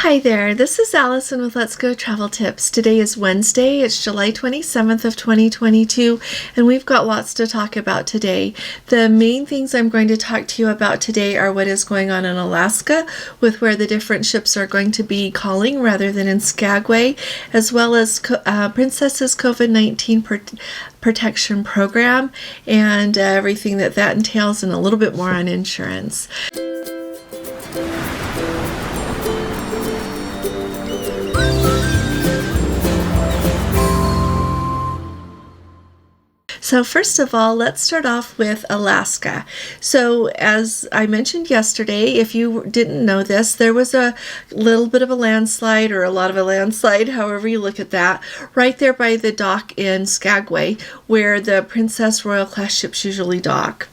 Hi there, this is Allison with Let's Go Travel Tips. Today is Wednesday, it's July 27th of 2022, and we've got lots to talk about today. The main things I'm going to talk to you about today are what is going on in Alaska with where the different ships are going to be calling rather than in Skagway, as well as Princess's COVID-19 protection program and everything that entails, and a little bit more on insurance. So first of all, let's start off with Alaska. So as I mentioned yesterday, if you didn't know this, there was a little bit of a landslide, or a lot of a landslide, however you look at that, right there by the dock in Skagway, where the Princess Royal class ships usually dock.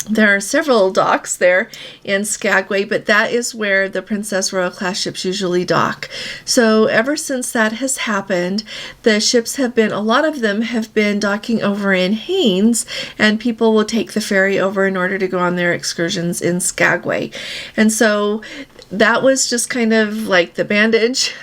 There are several docks there in Skagway, but that is where the Princess Royal class ships usually dock. So ever since that has happened, the ships have been, a lot of them have been docking over in Haines, and people will take the ferry over in order to go on their excursions in Skagway. And so that was just kind of like the bandage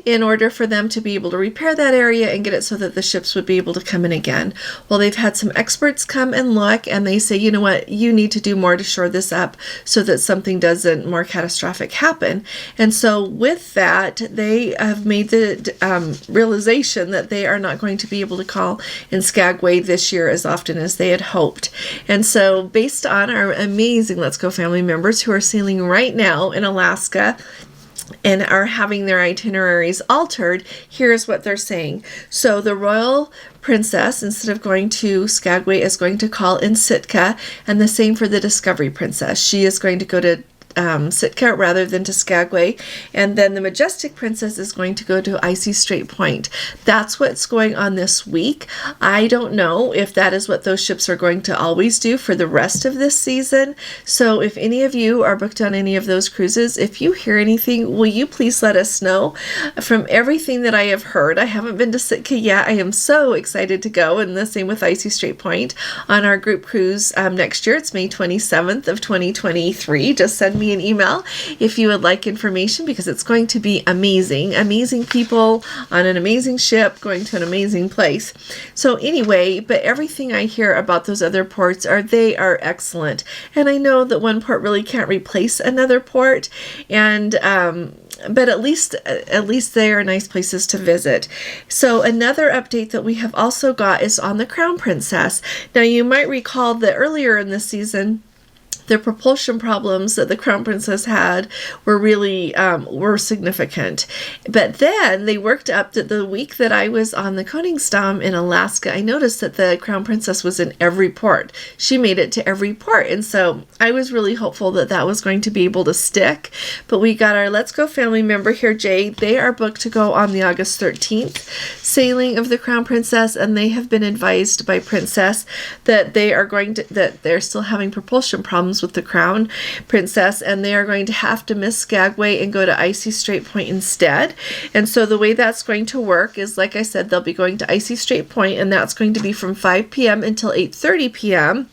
in order for them to be able to repair that area and get it so that the ships would be able to come in again. Well, they've had some experts come and look, and they say, you know what, you need to do more to shore this up so that something doesn't more catastrophic happen. And so with that, they have made the realization that they are not going to be able to call in Skagway this year as often as they had hoped. And so based on our amazing Let's Go family members who are sailing right now in Alaska and are having their itineraries altered, here's what they're saying. So the Royal Princess, instead of going to Skagway, is going to call in Sitka, and the same for the Discovery Princess. She is going to go to Sitka rather than to Skagway, and then the Majestic Princess is going to go to Icy Strait Point. That's what's going on this week. I don't know if that is what those ships are going to always do for the rest of this season. So if any of you are booked on any of those cruises, if you hear anything, will you please let us know? From everything that I have heard, I haven't been to Sitka yet. I am so excited to go, and the same with Icy Strait Point on our group cruise next year. It's May 27th of 2023. Just send me an email if you would like information, because it's going to be amazing people on an amazing ship going to an amazing place. So anyway, but everything I hear about those other ports they are excellent, and I know that one port really can't replace another port, and but at least they are nice places to visit. So another update that we have also got is on the Crown Princess. Now you might recall that earlier in the season, the propulsion problems that the Crown Princess had were really were significant. But then they worked up that the week that I was on the Koningsdam in Alaska, I noticed that the Crown Princess was in every port. She made it to every port. And so I was really hopeful that that was going to be able to stick. But we got our Let's Go family member here, Jay. They are booked to go on the August 13th sailing of the Crown Princess, and they have been advised by Princess that they're still having propulsion problems with the Crown Princess, and they are going to have to miss Skagway and go to Icy Strait Point instead. And so the way that's going to work is, like I said, they'll be going to Icy Strait Point, and that's going to be from 5 p.m. until 8:30 p.m.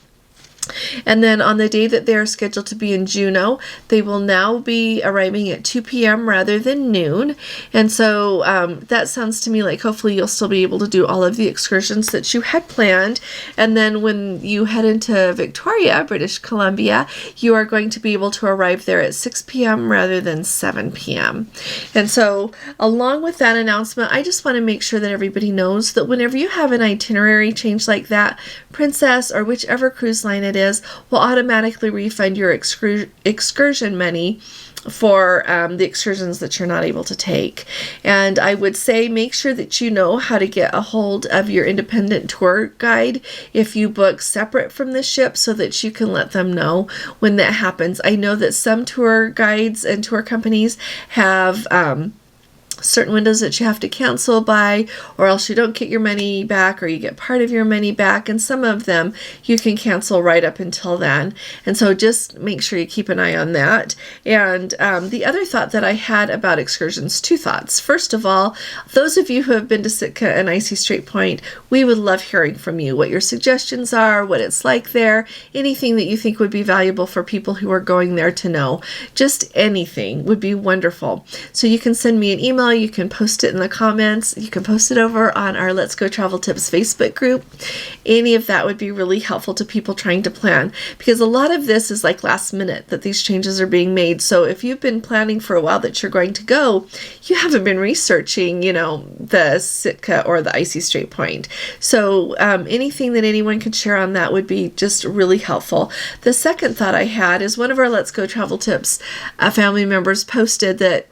And then on the day that they are scheduled to be in Juneau, they will now be arriving at 2 p.m. rather than noon. And so that sounds to me like hopefully you'll still be able to do all of the excursions that you had planned. And then when you head into Victoria, British Columbia, you are going to be able to arrive there at 6 p.m. rather than 7 p.m. And so along with that announcement, I just want to make sure that everybody knows that whenever you have an itinerary change like that, Princess or whichever cruise line it is will automatically refund your excursion money for the excursions that you're not able to take. And I would say make sure that you know how to get a hold of your independent tour guide if you book separate from the ship, so that you can let them know when that happens. I know that some tour guides and tour companies have certain windows that you have to cancel by, or else you don't get your money back, or you get part of your money back, and some of them you can cancel right up until then. And so just make sure you keep an eye on that. And the other thought that I had about excursions, two thoughts. First of all, those of you who have been to Sitka and Icy Strait Point, we would love hearing from you, what your suggestions are, what it's like there, anything that you think would be valuable for people who are going there to know. Just anything would be wonderful. So you can send me an email, you can post it in the comments, you can post it over on our Let's Go Travel Tips Facebook group. Any of that would be really helpful to people trying to plan, because a lot of this is like last minute that these changes are being made. So if you've been planning for a while that you're going to go, you haven't been researching, the Sitka or the Icy Strait Point. So anything that anyone could share on that would be just really helpful. The second thought I had is one of our Let's Go Travel Tips family members posted that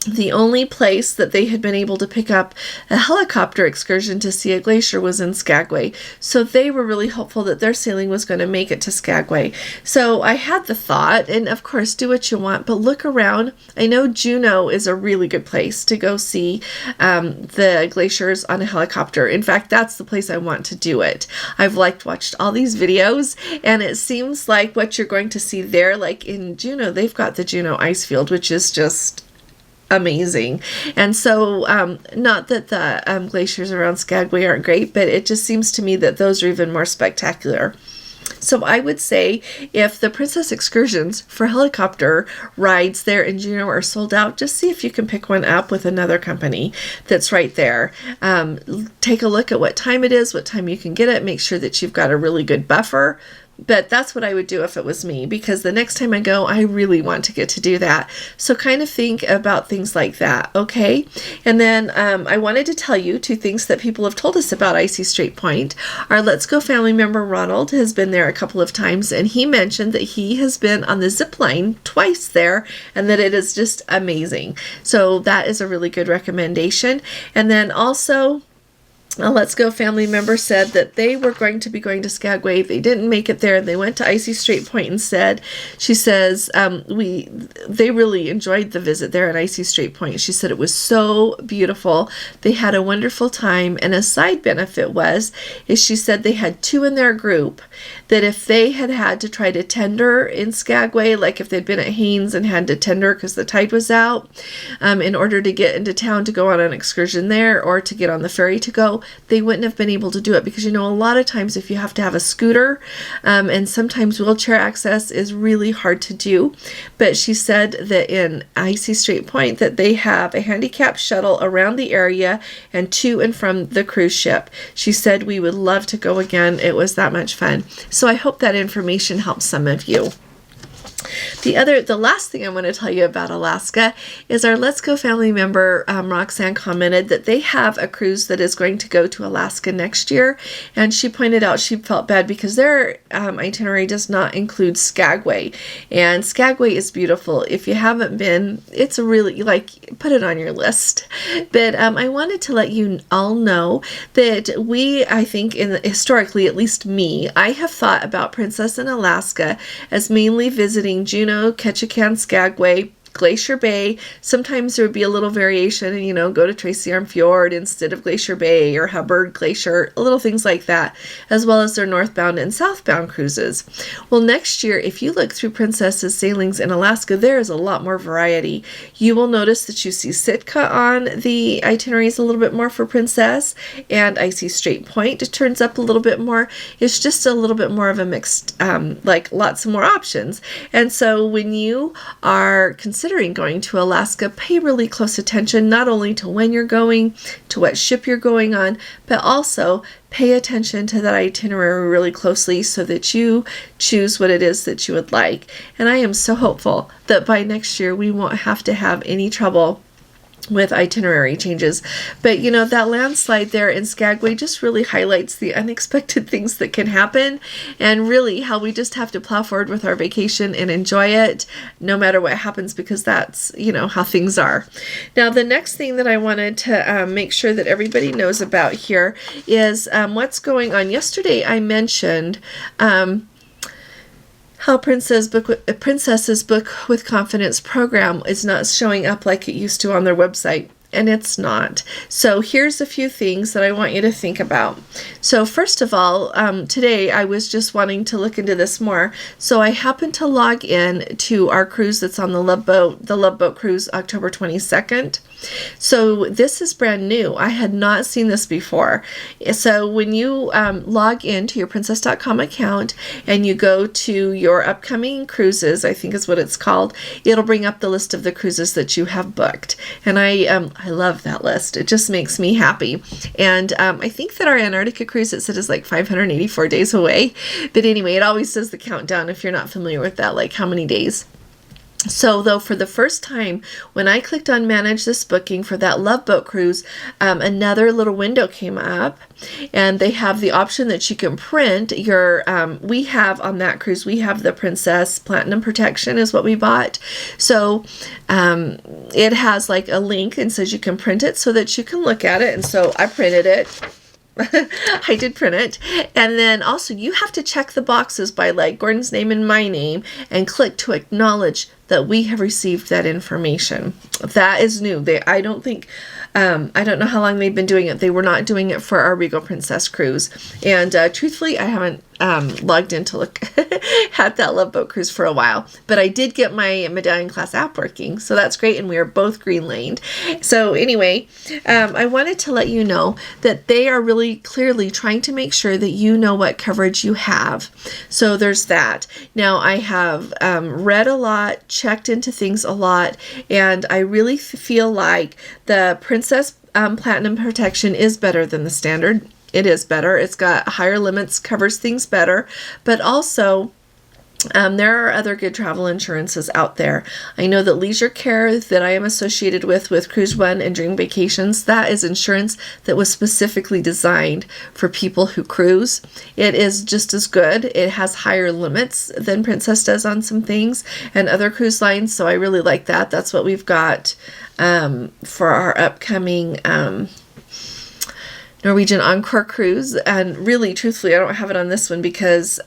the only place that they had been able to pick up a helicopter excursion to see a glacier was in Skagway. So they were really hopeful that their sailing was going to make it to Skagway. So I had the thought, and of course, do what you want, but look around. I know Juneau is a really good place to go see the glaciers on a helicopter. In fact, that's the place I want to do it. I've watched all these videos, and it seems like what you're going to see there, like in Juneau, they've got the Juneau ice field, which is just amazing. And so not that the glaciers around Skagway aren't great, but it just seems to me that those are even more spectacular. So I would say if the Princess excursions for helicopter rides there in Juneau are sold out, just see if you can pick one up with another company that's right there. Take a look at what time it is, what time you can get it, make sure that you've got a really good buffer. But that's what I would do if it was me, because the next time I go, I really want to get to do that. So kind of think about things like that, okay? And then I wanted to tell you two things that people have told us about Icy Strait Point. Our Let's Go family member Ronald has been there a couple of times, and he mentioned that he has been on the zip line twice there, and that it is just amazing. So that is a really good recommendation. And then also, a Let's Go family member said that they were going to be going to Skagway. They didn't make it there. They went to Icy Strait Point instead. She says they really enjoyed the visit there at Icy Strait Point. She said it was so beautiful. They had a wonderful time. And a side benefit is she said they had two in their group that if they had to try to tender in Skagway, like if they'd been at Haines and had to tender because the tide was out, in order to get into town to go on an excursion there or to get on the ferry to go, they wouldn't have been able to do it, because a lot of times if you have to have a scooter, and sometimes wheelchair access is really hard to do. But she said that in Icy Strait Point that they have a handicapped shuttle around the area and to and from the cruise ship. She said we would love to go again. It was that much fun. So I hope that information helps some of you. The last thing I want to tell you about Alaska is our Let's Go family member, Roxanne, commented that they have a cruise that is going to go to Alaska next year. And she pointed out she felt bad because their itinerary does not include Skagway. And Skagway is beautiful. If you haven't been, it's really, put it on your list. But I wanted to let you all know that I think historically, at least me, I have thought about Princess in Alaska as mainly visiting Juneau, Ketchikan, Skagway, Glacier Bay. Sometimes there would be a little variation and, go to Tracy Arm Fjord instead of Glacier Bay or Hubbard Glacier, little things like that, as well as their northbound and southbound cruises. Well, next year, if you look through Princess's sailings in Alaska, there is a lot more variety. You will notice that you see Sitka on the itineraries a little bit more for Princess, and Icy Strait Point turns up a little bit more. It's just a little bit more of a mixed, lots of more options. And so when you are considering going to Alaska, pay really close attention not only to when you're going, to what ship you're going on, but also pay attention to that itinerary really closely so that you choose what it is that you would like. And I am so hopeful that by next year we won't have to have any trouble with itinerary changes. But that landslide there in Skagway just really highlights the unexpected things that can happen, and really how we just have to plow forward with our vacation and enjoy it no matter what happens, because that's how things are. Now the next thing that I wanted to make sure that everybody knows about here is what's going on. Yesterday I mentioned how Princess's Book with Confidence program is not showing up like it used to on their website. and it's not. So here's a few things that I want you to think about. So first of all, today I was just wanting to look into this more. So I happened to log in to our cruise that's on the Love Boat cruise, October 22nd. So this is brand new. I had not seen this before. So when you log into your princess.com account and you go to your upcoming cruises, I think is what it's called, it'll bring up the list of the cruises that you have booked. And I love that list. It just makes me happy. And I think that our Antarctica cruise, it said, is like 584 days away. But anyway, it always says the countdown if you're not familiar with that, like how many days. So though, for the first time, when I clicked on manage this booking for that Love Boat cruise, another little window came up, and they have the option that you can print your, we have on that cruise, we have the Princess Platinum Protection is what we bought. So it has like a link and says you can print it so that you can look at it. And so I printed it. I did print it. And then also you have to check the boxes by like Gordon's name and my name and click to acknowledge that we have received that information. That is new. I don't know how long they've been doing it. They were not doing it for our Regal Princess cruise. And truthfully, I haven't logged in to look at that Love Boat cruise for a while. But I did get my Medallion Class app working. So that's great. And we are both green laned. So anyway, I wanted to let you know that they are really clearly trying to make sure that you know what coverage you have. So there's that. Now I have read a lot, checked into things a lot, and I really feel like the Princess Platinum Protection is better than the standard. It is better. It's got higher limits, covers things better, but also there are other good travel insurances out there. I know that Leisure Care that I am associated with Cruise One and Dream Vacations, that is insurance that was specifically designed for people who cruise. It is just as good. It has higher limits than Princess does on some things and other cruise lines, so I really like that. That's what we've got for our upcoming Norwegian Encore cruise. And really, truthfully, I don't have it on this one because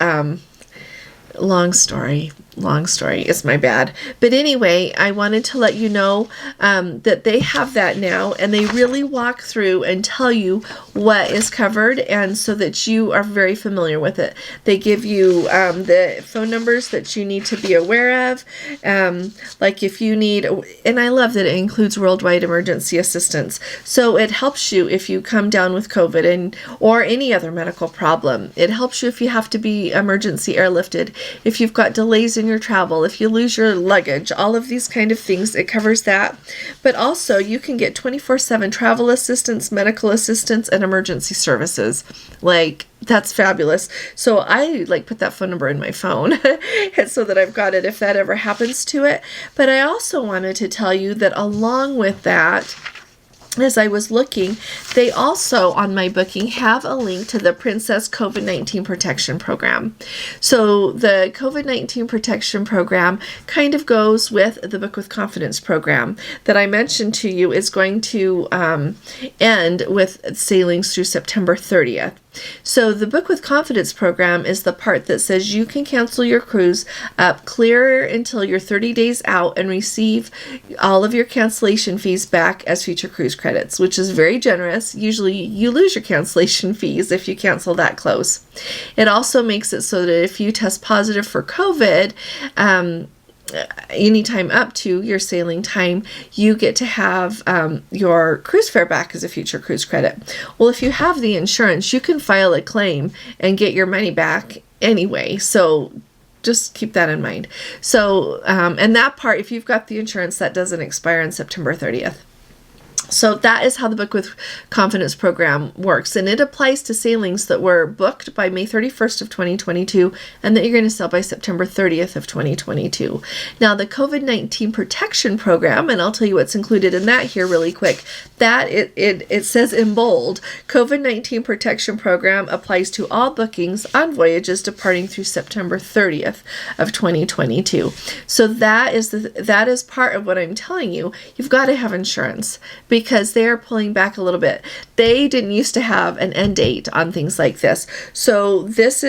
long story, it's my bad. But anyway, I wanted to let you know that they have that now, and they really walk through and tell you what is covered, and so that you are very familiar with it. They give you the phone numbers that you need to be aware of, like if you need, and I love that it includes worldwide emergency assistance. So it helps you if you come down with COVID or any other medical problem. It helps you if you have to be emergency airlifted, if you've got delays in your travel, if you lose your luggage, all of these kind of things, it covers that. But also you can get 24/7 travel assistance, medical assistance, and emergency services. Like, that's fabulous. So I put that phone number in my phone so that I've got it if that ever happens to it. But I also wanted to tell you that along with that, as I was looking, they also, on my booking, have a link to the Princess COVID-19 Protection Program. So the COVID-19 Protection Program kind of goes with the Book with Confidence program that I mentioned to you is going to end with sailings through September 30th. So the Book with Confidence program is the part that says you can cancel your cruise up clear until you're 30 days out and receive all of your cancellation fees back as future cruise credits, which is very generous. Usually you lose your cancellation fees if you cancel that close. It also makes it so that if you test positive for COVID, anytime up to your sailing time, you get to have your cruise fare back as a future cruise credit. Well, if you have the insurance, you can file a claim and get your money back anyway. So just keep that in mind. So, and that part, if you've got the insurance, that doesn't expire on September 30th. So that is how the Book with Confidence program works, and it applies to sailings that were booked by May 31st of 2022 and that you're going to sail by September 30th of 2022. Now the COVID-19 protection program, and I'll tell you what's included in that here really quick, that it says in bold, COVID-19 protection program applies to all bookings on voyages departing through September 30th of 2022. So that is part of what I'm telling you. You've got to have insurance, because they are pulling back a little bit. They didn't used to have an end date on things like this. So this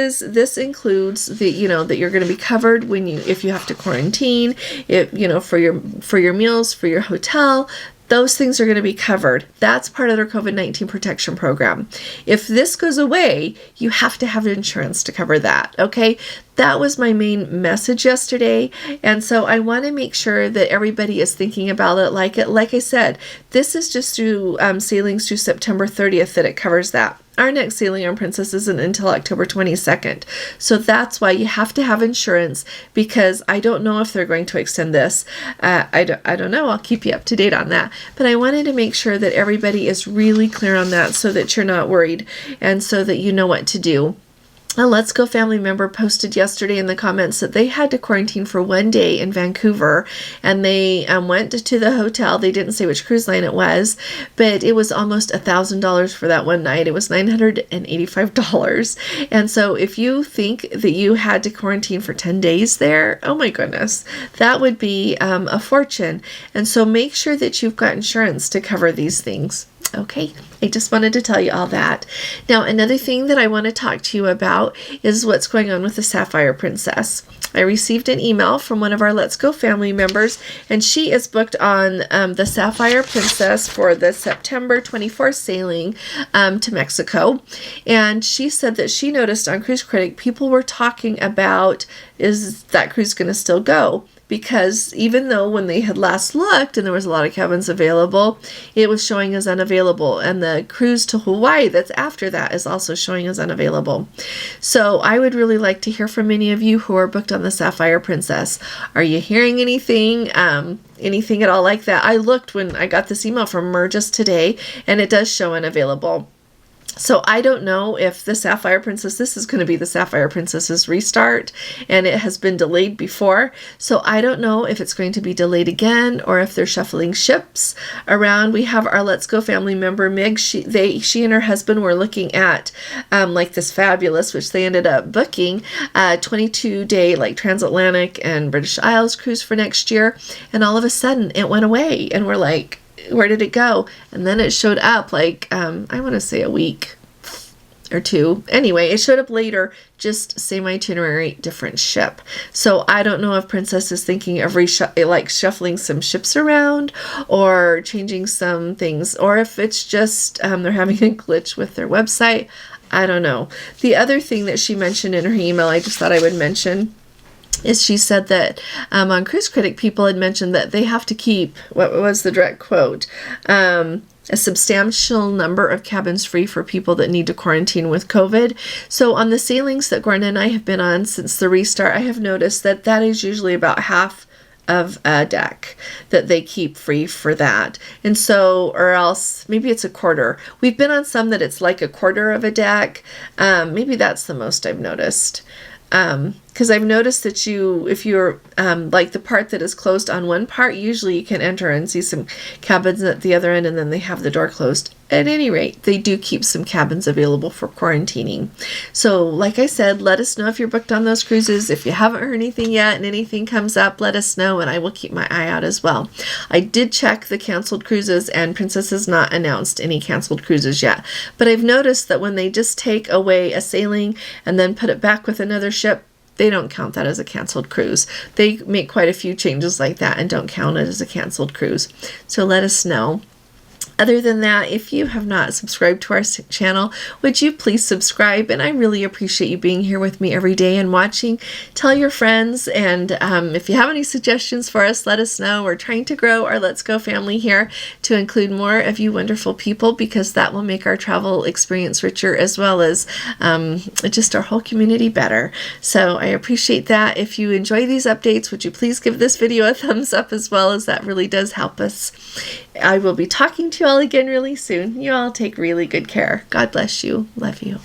includes that you're going to be covered if you have to quarantine, for your meals, for your hotel. those things are going to be covered. That's part of their COVID-19 protection program. If this goes away, you have to have insurance to cover that, okay? That was my main message yesterday, and so I want to make sure that everybody is thinking about it. Like I said, this is just through sailings through September 30th that it covers that. Our next sailing on Princess isn't until October 22nd. So that's why you have to have insurance, because I don't know if they're going to extend this. I don't know. I'll keep you up to date on that. But I wanted to make sure that everybody is really clear on that so that you're not worried and so that you know what to do. A Let's Go family member posted yesterday in the comments that they had to quarantine for 1 day in Vancouver, and they went to the hotel. They didn't say which cruise line it was, but it was almost $1,000 for that one night. It was $985. And so if you think that you had to quarantine for 10 days there, oh my goodness, that would be a fortune. And so make sure that you've got insurance to cover these things. Okay, I just wanted to tell you all that. Now, another thing that I want to talk to you about is what's going on with the Sapphire Princess. I received an email from one of our Let's Go family members, and she is booked on the Sapphire Princess for the September 24th sailing to Mexico. And she said that she noticed on Cruise Critic, people were talking about, is that cruise going to still go? Because even though when they had last looked and there was a lot of cabins available, it was showing as unavailable. And the cruise to Hawaii that's after that is also showing as unavailable. So I would really like to hear from many of you who are booked on the Sapphire Princess. Are you hearing anything? Anything at all like that? I looked when I got this email from her just today, and it does show unavailable. So I don't know if the Sapphire Princess, this is going to be the Sapphire Princess's restart, and it has been delayed before. So I don't know if it's going to be delayed again or if they're shuffling ships around. We have our Let's Go family member, Meg. She and her husband were looking at like this Fabulous, which they ended up booking, 22-day like transatlantic and British Isles cruise for next year. And all of a sudden it went away, and we're like, where did it go? And then it showed up like, I want to say a week or two. Anyway, it showed up later, just same itinerary, different ship. So I don't know if Princess is thinking of shuffling some ships around or changing some things, or if it's just they're having a glitch with their website. I don't know. The other thing that she mentioned in her email, I just thought I would mention, is she said that on Cruise Critic, people had mentioned that they have to keep, what was the direct quote, a substantial number of cabins free for people that need to quarantine with COVID. So on the sailings that Gordon and I have been on since the restart, I have noticed that that is usually about half of a deck that they keep free for that. And so, or else maybe it's a quarter. We've been on some that it's like a quarter of a deck. Maybe that's the most I've noticed. Because I've noticed that if you're like the part that is closed on one part, usually you can enter and see some cabins at the other end, and then they have the door closed. At any rate, they do keep some cabins available for quarantining. So like I said, let us know if you're booked on those cruises. If you haven't heard anything yet and anything comes up, let us know, and I will keep my eye out as well. I did check the canceled cruises, and Princess has not announced any canceled cruises yet. But I've noticed that when they just take away a sailing and then put it back with another ship, they don't count that as a canceled cruise. They make quite a few changes like that and don't count it as a canceled cruise. So let us know. Other than that, if you have not subscribed to our channel, would you please subscribe? And I really appreciate you being here with me every day and watching. Tell your friends, and if you have any suggestions for us, let us know. We're trying to grow our Let's Go family here to include more of you wonderful people, because that will make our travel experience richer, as well as just our whole community better. So I appreciate that. If you enjoy these updates, would you please give this video a thumbs up as well, as that really does help us. I will be talking to you all again really soon. You all take really good care. God bless you. Love you.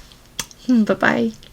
Bye-bye.